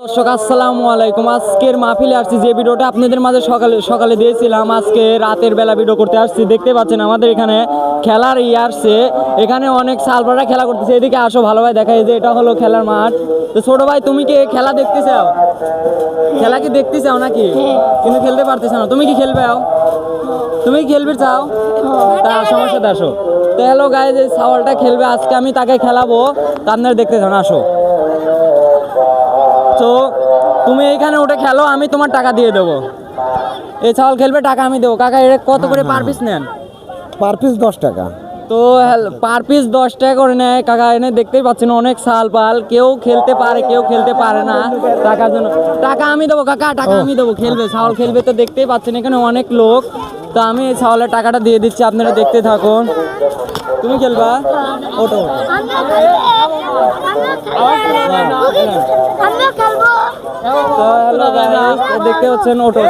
দর্শক আসসালামু আলাইকুম। আজকের মাহফিলে আসছি, যে ভিডিওটা আপনাদের মাঝে সকালে সকালে দিয়েছিলাম, আজকে রাতের বেলা ভিডিও করতে আসছি। দেখতে পাচ্ছেন আমাদের এখানে খেলার আসছে, এখানে অনেক সালপাড়া খেলা করতেছে। এদিকে আসো ভালো ভাই, দেখা যায় যে এটা হলো খেলার মাঠ। তো ছোট ভাই, তুমি কি খেলা দেখতে চাও? খেলা কি দেখতে চাও নাকি? কিন্তু খেলতে পারতেছ না। তুমি কি খেলবে? তুমি কি খেলবে চাও? তা সমস্যা আসো। তো হ্যালো গাইজ, এই সাওয়ালটা খেলবে আজকে, আমি তাকে খেলাবো। তা আপনারা দেখতে চান, আসো। তো তুমি এইখানে উঠে খেলো, আমি তোমার টাকা দিয়ে দেবো। এই চাওয়াল খেলবে, টাকা আমি দেবো। কাকা এটা কত করে পার পিস নেন? পার পিস 10 টাকা। তো পার পিস 10 টাকা করে নেয় কাকা। এনে দেখতেই পাচ্ছেন অনেক সাল পাল, কেউ খেলতে পারে কেউ খেলতে পারে না। টাকার জন্য টাকা আমি দেবো কাকা, টাকা আমি দেবো। খেলবে, ছাওয়াল খেলবে। তো দেখতেই পাচ্ছেন এখানে অনেক লোক। তো আমি এই ছাওয়ালের টাকাটা দিয়ে দিচ্ছি, আপনারা দেখতে থাকুন। তুমি খেলবা? ওটো তো হ্যালো গাইস, দেখতে পাচ্ছেন ওটো।